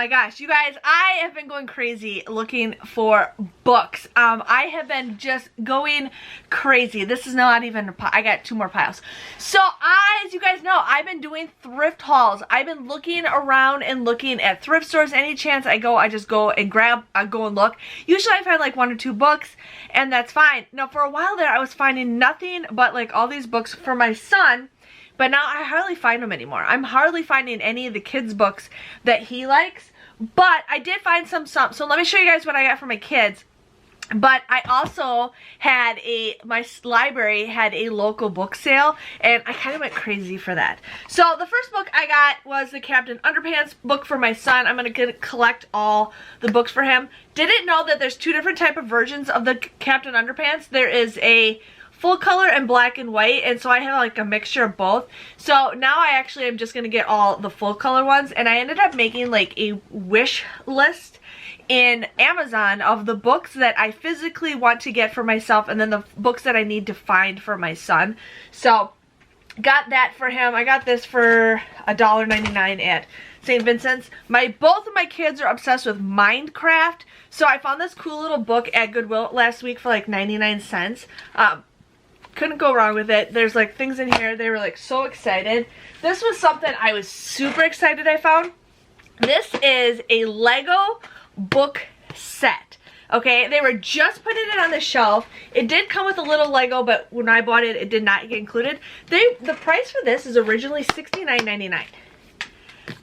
my gosh, you guys, I have been going crazy looking for books. I have been just going crazy. This is not even a pile. I got 2 more piles. So as you guys know, I've been doing thrift hauls. I've been looking around and looking at thrift stores. Any chance I go, I just go and grab, I go and look. Usually I find like 1 or 2 books, and that's fine. Now for a while there, I was finding nothing but like all these books for my son. But now I hardly find them anymore. I'm hardly finding any of the kids' books that he likes. But I did find some. So let me show you guys what I got for my kids. But I also had my library had a local book sale, and I kind of went crazy for that. So the first book I got was the Captain Underpants book for my son. I'm going to collect all the books for him. Didn't know that there's 2 different type of versions of the Captain Underpants. There is a full color and black and white, and so I have like a mixture of both. So now I actually am just gonna get all the full color ones, and I ended up making like a wish list in Amazon of the books that I physically want to get for myself, and then the books that I need to find for my son. So got that for him. I got this for $1.99 at St. Vincent's. Both of my kids are obsessed with Minecraft, so I found this cool little book at Goodwill last week for like 99 cents. Couldn't go wrong with it. There's like things in here. They were like so excited. This was something I was super excited I found. This is a Lego book set. Okay, they were just putting it on the shelf. It did come with a little Lego, but when I bought it, it did not get included. The price for this is originally $69.99.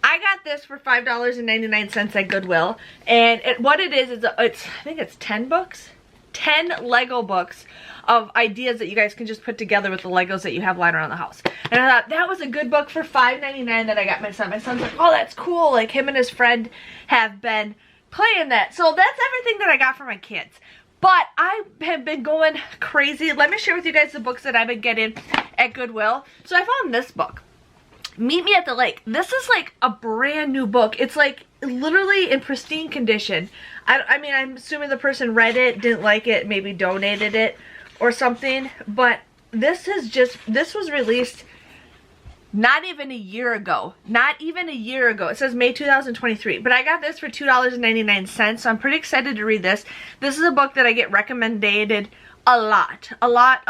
I got this for $5.99 at Goodwill, and what it is I think it's 10 books. 10 Lego books of ideas that you guys can just put together with the Legos that you have lying around the house. And I thought that was a good book for $5.99 that I got my son. My son's like, oh, that's cool. Like, him and his friend have been playing that. So that's everything that I got for my kids. But I have been going crazy. Let me share with you guys the books that I've been getting at Goodwill. So I found this book, Meet Me at the Lake. This is like a brand new book. It's like literally in pristine condition. I mean, I'm assuming the person read it, didn't like it, maybe donated it or something. But this was released not even a year ago. Not even a year ago. It says May 2023. But I got this for $2.99, so I'm pretty excited to read this. This is a book that I get recommended a lot. A lot.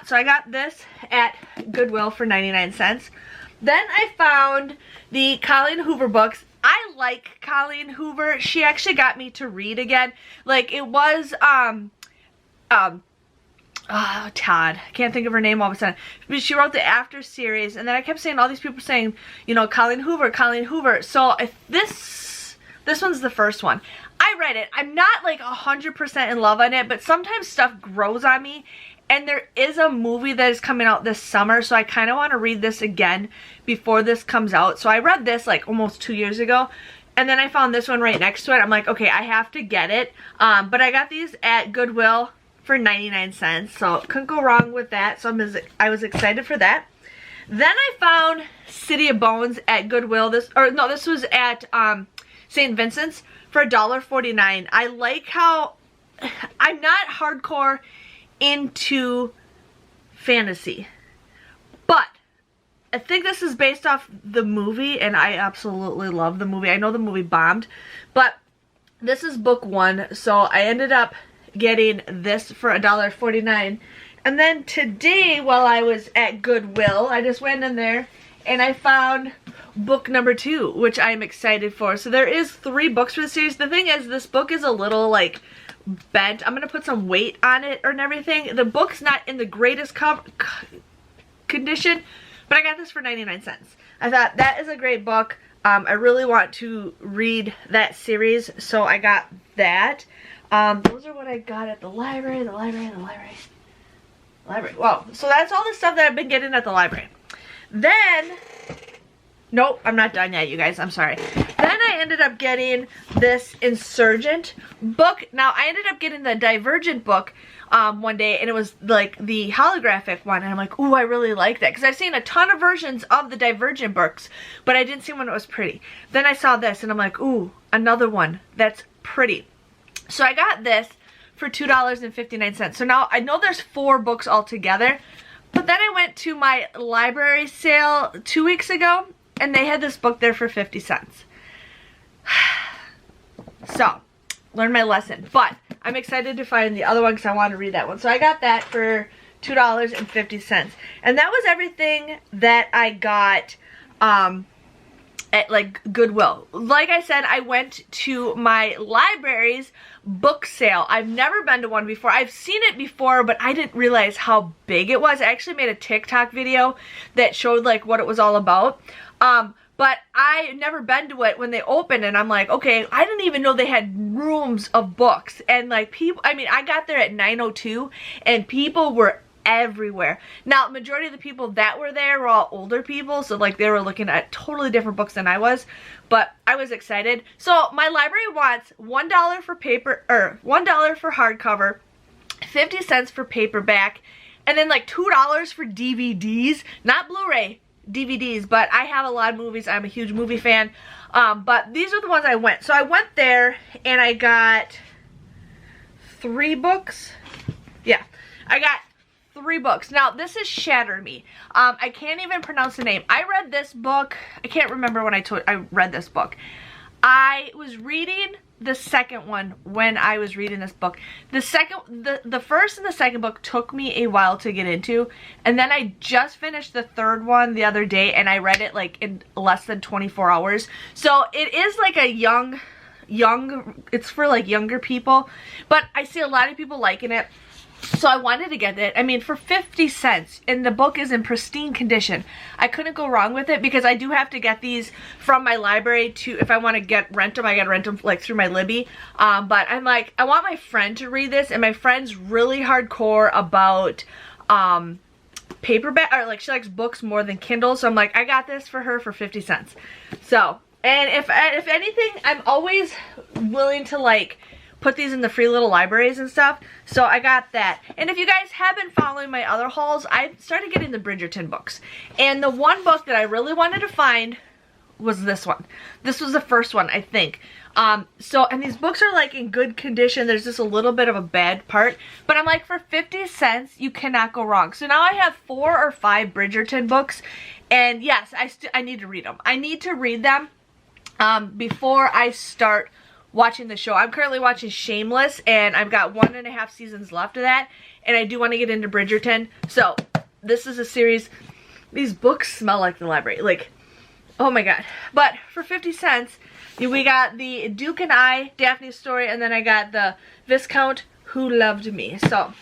So I got this at Goodwill for 99 cents. Then I found the Colleen Hoover books. I like Colleen Hoover. She actually got me to read again. Like, it was, Todd. I can't think of her name all of a sudden. But she wrote the After series, and then I kept saying, all these people saying, you know, Colleen Hoover, Colleen Hoover. So if this one's the first one. I read it. I'm not like 100% in love on it, but sometimes stuff grows on me. And there is a movie that is coming out this summer, so I kind of want to read this again before this comes out. So I read this like almost 2 years ago, and then I found this one right next to it. I'm like, okay, I have to get it. But I got these at Goodwill for 99 cents, so couldn't go wrong with that. So I was excited for that. Then I found City of Bones at Goodwill. This was at St. Vincent's for $1.49. I like how I'm not hardcore into fantasy, but I think this is based off the movie, and I absolutely love the movie. I know the movie bombed, but this is book 1, so I ended up getting this for $1.49. And then today, while I was at Goodwill, I just went in there and I found book number 2, which I'm excited for. So there is 3 books for the series. The thing is, this book is a little like bent. I'm gonna put some weight on it and everything. The book's not in the greatest condition, but I got this for 99 cents. I thought that is a great book. I really want to read that series, so I got that. Those are what I got at the library. Well, so that's all the stuff that I've been getting at the library. Then, nope, I'm not done yet, you guys. I'm sorry. Then I ended up getting this Insurgent book. Now, I ended up getting the Divergent book one day, and it was like the holographic one, and I'm like, ooh, I really like that, because I've seen a ton of versions of the Divergent books, but I didn't see one that was pretty. Then I saw this, and I'm like, ooh, another one that's pretty. So I got this for $2.59. So now I know there's 4 books altogether, but then I went to my library sale 2 weeks ago, and they had this book there for 50 cents. So, learned my lesson. But I'm excited to find the other one because I want to read that one. So I got that for $2.50. And that was everything that I got at like Goodwill. Like I said, I went to my library's book sale. I've never been to one before. I've seen it before, but I didn't realize how big it was. I actually made a TikTok video that showed like what it was all about. But I never been to it when they opened, and I'm like, okay, I didn't even know they had rooms of books. And like people, I mean, I got there at 9:02 and people were everywhere. Now, majority of the people that were there were all older people, so like they were looking at totally different books than I was, but I was excited. So my library wants $1 for paper, or $1 for hardcover, 50 cents for paperback, and then like $2 for DVDs, not Blu-ray, DVDs, but I have a lot of movies. I'm a huge movie fan, but these are the ones I went. So I went there and I got 3 books. Yeah, I got 3 books. Now, this is Shatter Me. I can't even pronounce the name. I read this book. I can't remember when I read this book. I was reading the second one when I was reading this book. The first and the second book took me a while to get into, and then I just finished the third one the other day, and I read it like in less than 24 hours. So it is like a young, it's for like younger people, but I see a lot of people liking it. So I wanted to get it. I mean, for 50 cents, and the book is in pristine condition. I couldn't go wrong with it because I do have to get these from my library to, if I want to rent them, I gotta rent them like through my Libby. But I'm like, I want my friend to read this, and my friend's really hardcore about paperback, or like she likes books more than Kindle. So I'm like, I got this for her for 50 cents. So, and if anything, I'm always willing to like put these in the free little libraries and stuff. So I got that. And if you guys have been following my other hauls, I started getting the Bridgerton books. And the one book that I really wanted to find was this one. This was the first one, I think. And these books are like in good condition. There's just a little bit of a bad part. But I'm like, for 50 cents, you cannot go wrong. So now I have 4 or 5 Bridgerton books. And yes, I need to read them. I need to read them before I start watching the show. I'm currently watching Shameless, and I've got 1.5 seasons left of that, and I do want to get into Bridgerton. So this is a series. These books smell like the library, like, oh my god. But for 50 cents, we got the Duke and I, Daphne's story, and then I got the Viscount Who Loved Me. So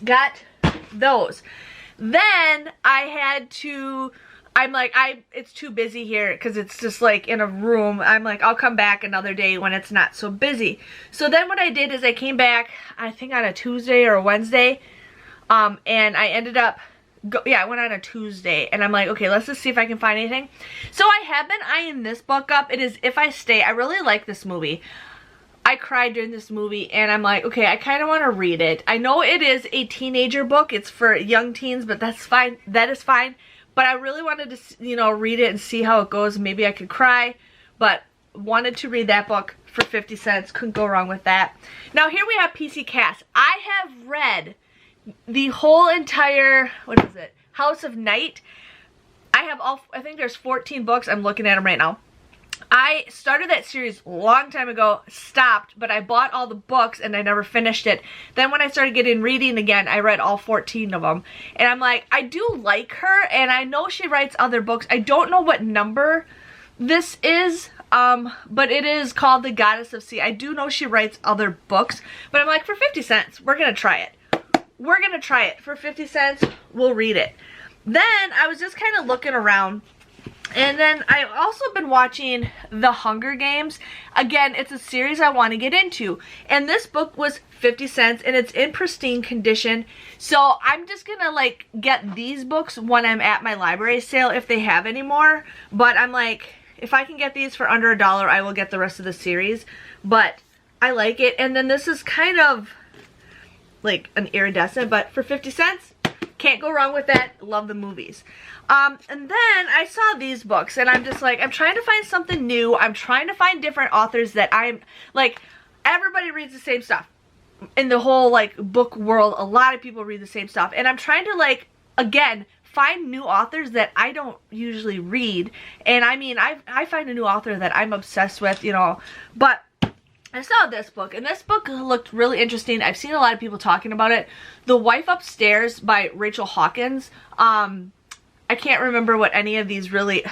got those. Then I had to, I'm like, it's too busy here because it's just like in a room. I'm like, I'll come back another day when it's not so busy. So then what I did is I came back, I think on a Tuesday or a Wednesday, and I ended up, I went on a Tuesday, and I'm like, okay, let's just see if I can find anything. So I have been eyeing this book up. It is If I Stay. I really like this movie. I cried during this movie, and I'm like, okay, I kind of want to read it. I know it is a teenager book. It's for young teens, but that's fine. That is fine. But I really wanted to, you know, read it and see how it goes. Maybe I could cry, but wanted to read that book for 50 cents. Couldn't go wrong with that. Now here we have PC Cast. I have read the whole entire, what is it, House of Night. I have all, I think there's 14 books. I'm looking at them right now. I started that series a long time ago, stopped, but I bought all the books and I never finished it. Then when I started getting reading again, I read all 14 of them. And I'm like, I do like her, and I know she writes other books. I don't know what number this is, but it is called The Goddess of Sea. I do know she writes other books, but I'm like, for 50 cents, we're going to try it. We're going to try it. For 50 cents, we'll read it. Then I was just kind of looking around. And then I've also been watching The Hunger Games. Again, it's a series I want to get into. And this book was 50 cents, and it's in pristine condition. So I'm just going to like get these books when I'm at my library sale if they have any more. But I'm like, if I can get these for under $1, I will get the rest of the series. But I like it. And then this is kind of like an iridescent, but for 50 cents, can't go wrong with that. Love the movies. And then I saw these books, and I'm just like, I'm trying to find something new. I'm trying to find different authors that I'm, like, everybody reads the same stuff. In the whole, like, book world, a lot of people read the same stuff. And I'm trying to, like, again, find new authors that I don't usually read. And I mean, I find a new author that I'm obsessed with, you know. But I saw this book, and this book looked really interesting. I've seen a lot of people talking about it. The Wife Upstairs by Rachel Hawkins. I can't remember what any of these really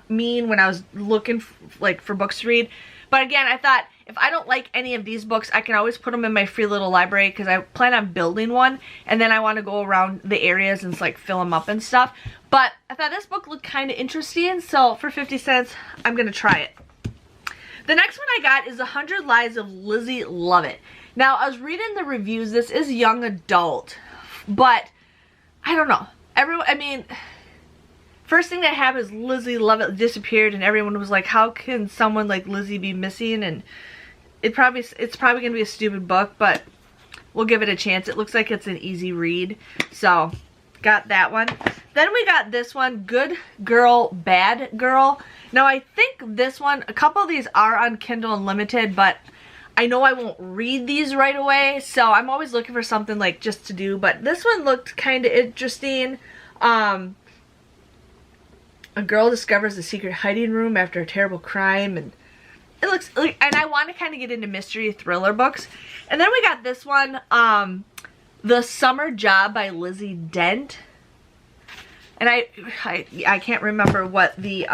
mean when I was looking for books to read. But again, I thought if I don't like any of these books, I can always put them in my free little library because I plan on building one, and then I want to go around the areas and like fill them up and stuff. But I thought this book looked kind of interesting, so for 50 cents, I'm going to try it. The next one I got is 100 Lies of Lizzie Lovett. Now, I was reading the reviews. This is young adult, but I don't know. I mean, first thing that happened is Lizzie Lovett disappeared, and everyone was like, how can someone like Lizzie be missing? And it's probably going to be a stupid book, but we'll give it a chance. It looks like it's an easy read. So, got that one. Then we got this one, Good Girl, Bad Girl. Now, I think this one, a couple of these are on Kindle Unlimited, but I know I won't read these right away, so I'm always looking for something like just to do. But this one looked kind of interesting. A girl discovers a secret hiding room after a terrible crime, and it looks like, and I want to kind of get into mystery thriller books. And then we got this one, The Summer Job by Lizzie Dent. And I can't remember what the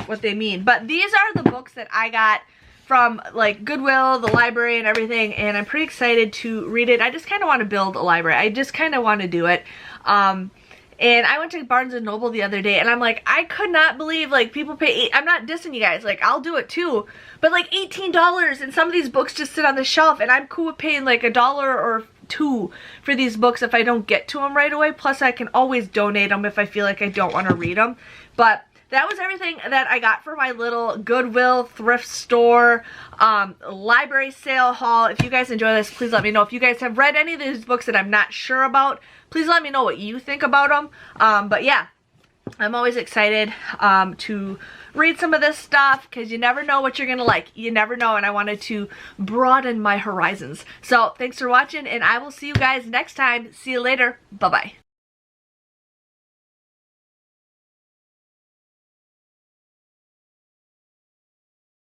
what they mean, but these are the books that I got from like Goodwill, the library, and everything, and I'm pretty excited to read it. I just kind of want to build a library. I just kind of want to do it. And I went to Barnes & Noble the other day, and I'm like, I could not believe, like, people pay, I'm not dissing you guys, like, I'll do it too, but like $18, and some of these books just sit on the shelf, and I'm cool with paying like $1 or $2 for these books if I don't get to them right away. Plus, I can always donate them if I feel like I don't want to read them. But that was everything that I got for my little Goodwill thrift store library sale haul. If you guys enjoy this, please let me know. If you guys have read any of these books that I'm not sure about, please let me know what you think about them. But yeah, I'm always excited to read some of this stuff because you never know what you're gonna like. You never know, and I wanted to broaden my horizons. So thanks for watching, and I will see you guys next time. See you later. Bye-bye.